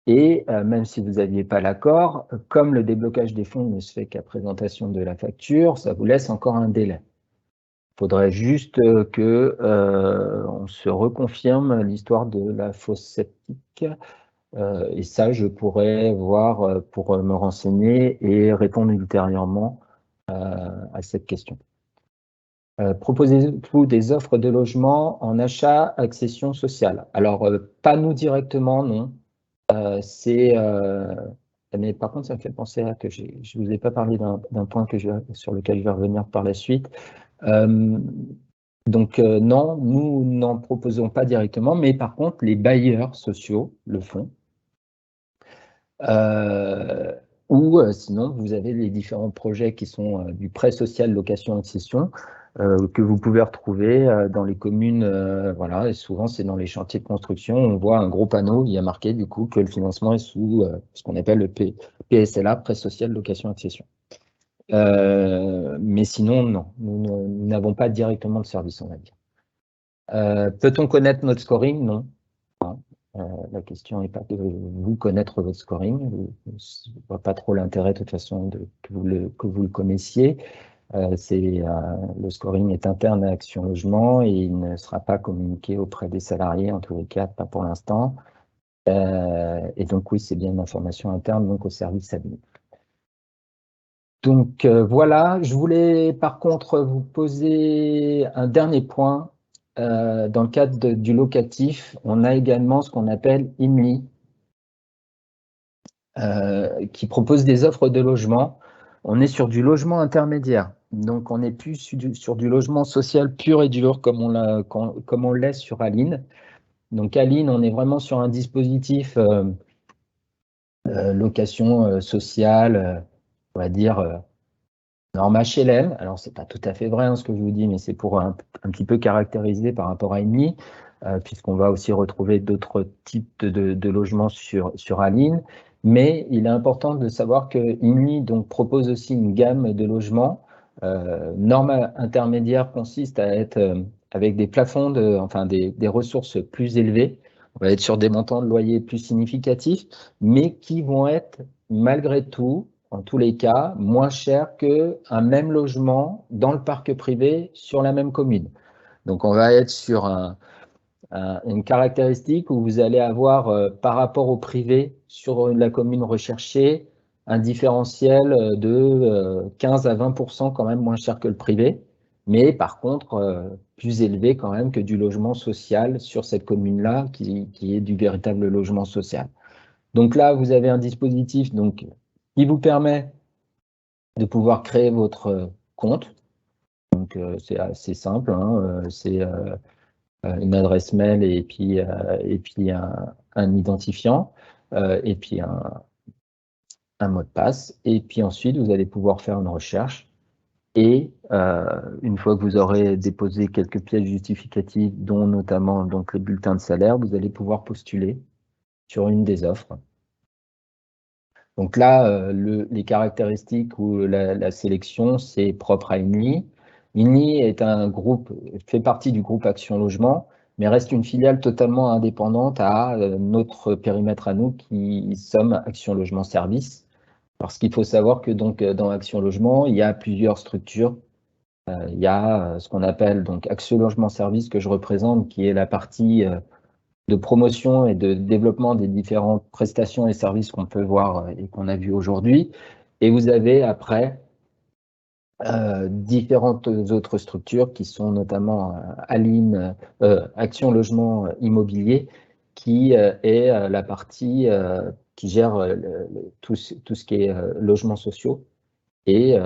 S1: et même si vous n'aviez pas l'accord, comme le déblocage des fonds ne se fait qu'à présentation de la facture, ça vous laisse encore un délai. Il faudrait juste que on se reconfirme l'histoire de la fosse septique et ça, je pourrais voir pour me renseigner et répondre ultérieurement à cette question. Proposez-vous des offres de logement en achat, accession sociale? Alors, pas nous directement, non. Mais par contre, ça me fait penser à que je ne vous ai pas parlé d'un point sur lequel je vais revenir par la suite. Donc, non, nous n'en proposons pas directement, mais par contre, les bailleurs sociaux le font. Ou sinon, vous avez les différents projets qui sont du prêt social location accession que vous pouvez retrouver dans les communes. Voilà, et souvent, c'est dans les chantiers de construction. On voit un gros panneau, il y a marqué du coup que le financement est sous ce qu'on appelle le PSLA, prêt social location accession. Mais sinon, non, nous n'avons pas directement de service, on va dire. Peut-on connaître notre scoring? Non. La question n'est pas de vous connaître votre scoring. Je ne vois pas trop l'intérêt de toute façon que vous le connaissiez. Le scoring est interne à Action Logement et il ne sera pas communiqué auprès des salariés, en tous les cas, pas pour l'instant. Et donc oui, c'est bien une information interne, donc au service admin. Donc voilà, je voulais par contre vous poser un dernier point. Dans le cadre du locatif, on a également ce qu'on appelle IMLI, qui propose des offres de logement. On est sur du logement intermédiaire, donc on n'est plus sur du logement social pur et dur comme on l'est sur Aline. Donc Aline, on est vraiment sur un dispositif location sociale, on va dire norme HLM. Alors c'est pas tout à fait vrai ce que je vous dis, mais c'est pour un petit peu caractériser par rapport à IMLI, puisqu'on va aussi retrouver d'autres types de logements sur Aline. Mais il est important de savoir que IMLI donc propose aussi une gamme de logements. Norme intermédiaire consiste à être avec des plafonds, des ressources plus élevées. On va être sur des montants de loyer plus significatifs, mais qui vont être malgré tout, en tous les cas, moins cher qu'un même logement dans le parc privé sur la même commune. Donc, on va être sur une caractéristique où vous allez avoir, par rapport au privé, sur la commune recherchée, un différentiel de 15 à 20% quand même moins cher que le privé, mais par contre, plus élevé quand même que du logement social sur cette commune-là, qui est du véritable logement social. Donc là, vous avez un dispositif qui vous permet de pouvoir créer votre compte. Donc, c'est assez simple, hein, c'est une adresse mail et puis un identifiant et puis un mot de passe. Et puis ensuite, vous allez pouvoir faire une recherche Et une fois que vous aurez déposé quelques pièces justificatives, dont notamment donc, les bulletins de salaire, vous allez pouvoir postuler sur une des offres. Donc là, les caractéristiques ou la sélection, c'est propre à INLI. INLI est un groupe, fait partie du groupe Action Logement, mais reste une filiale totalement indépendante à notre périmètre à nous, qui sommes Action Logement Service. Parce qu'il faut savoir que donc, dans Action Logement, il y a plusieurs structures. Il y a ce qu'on appelle donc Action Logement Service que je représente, qui est la partie de promotion et de développement des différentes prestations et services qu'on peut voir et qu'on a vu aujourd'hui. Et vous avez après différentes autres structures qui sont notamment Aline, Action Logement Immobilier, qui est la partie qui gère tout ce qui est logements sociaux, et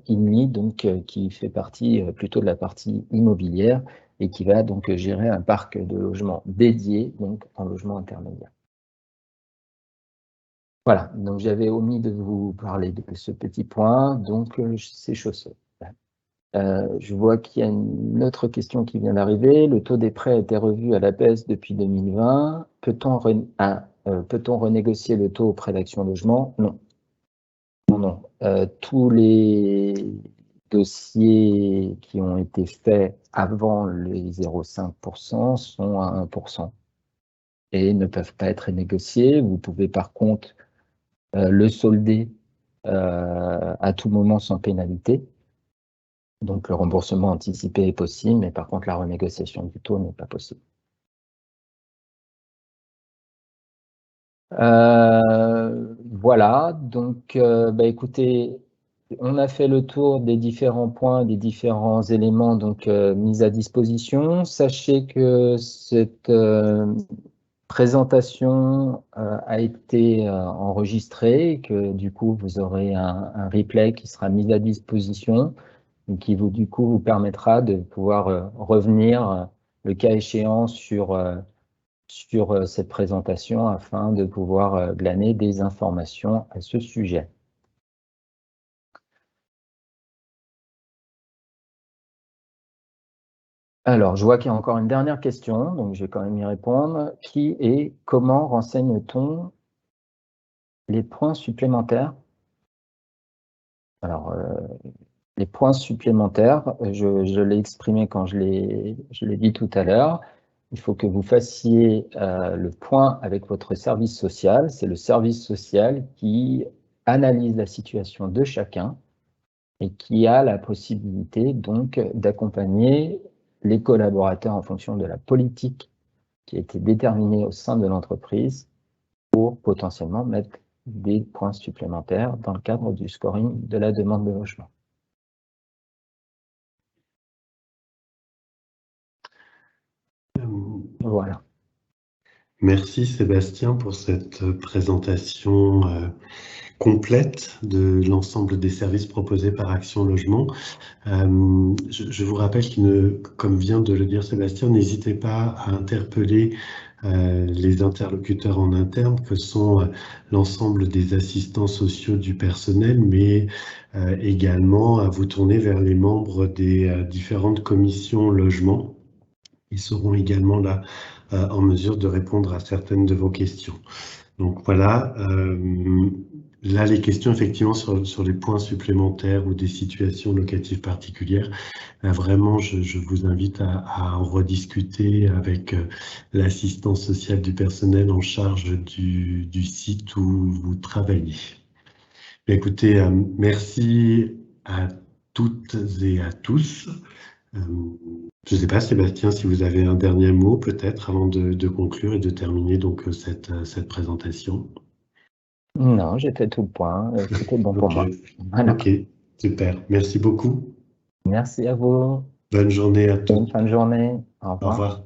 S1: INMI, donc, qui fait partie plutôt de la partie immobilière et qui va donc gérer un parc de logements dédié donc en logement intermédiaire. Voilà, donc j'avais omis de vous parler de ce petit point, donc c'est chaussé. Je vois qu'il y a une autre question qui vient d'arriver. Le taux des prêts a été revu à la baisse depuis 2020. Peut-on renégocier le taux auprès d'Action Logement? Non. Non. Tous les dossiers qui ont été faits avant les 0,5% sont à 1% et ne peuvent pas être négociés. Vous pouvez par contre le solder à tout moment sans pénalité. Donc le remboursement anticipé est possible, mais par contre la renégociation du taux n'est pas possible. Voilà, donc écoutez, on a fait le tour des différents points, des différents éléments donc mis à disposition. Sachez que cette présentation a été enregistrée et que du coup vous aurez un replay qui sera mis à disposition et qui du coup vous permettra de pouvoir revenir le cas échéant sur cette présentation afin de pouvoir glaner des informations à ce sujet. Alors, je vois qu'il y a encore une dernière question, donc je vais quand même y répondre, qui est: comment renseigne-t-on les points supplémentaires? Alors, les points supplémentaires, je l'ai exprimé quand je l'ai dit tout à l'heure. Il faut que vous fassiez le point avec votre service social. C'est le service social qui analyse la situation de chacun et qui a la possibilité donc d'accompagner les collaborateurs en fonction de la politique qui a été déterminée au sein de l'entreprise pour potentiellement mettre des points supplémentaires dans le cadre du scoring de la demande de logement. Voilà.
S2: Merci Sébastien pour cette présentation complète de l'ensemble des services proposés par Action Logement. Je vous rappelle comme vient de le dire Sébastien, n'hésitez pas à interpeller les interlocuteurs en interne, que sont l'ensemble des assistants sociaux du personnel, mais également à vous tourner vers les membres des différentes commissions logement. Ils seront également là en mesure de répondre à certaines de vos questions. Donc voilà, là les questions effectivement sur les points supplémentaires ou des situations locatives particulières, vraiment je vous invite à en rediscuter avec l'assistance sociale du personnel en charge du site où vous travaillez. Écoutez, merci à toutes et à tous. Je ne sais pas, Sébastien, si vous avez un dernier mot peut-être avant de conclure et de terminer donc cette présentation.
S1: Non, j'ai fait tout le point. C'était bon pour moi. Voilà.
S2: Ok, super. Merci beaucoup.
S1: Merci à vous.
S2: Bonne journée à tous.
S1: Bonne fin de journée. Au revoir.
S2: Au revoir.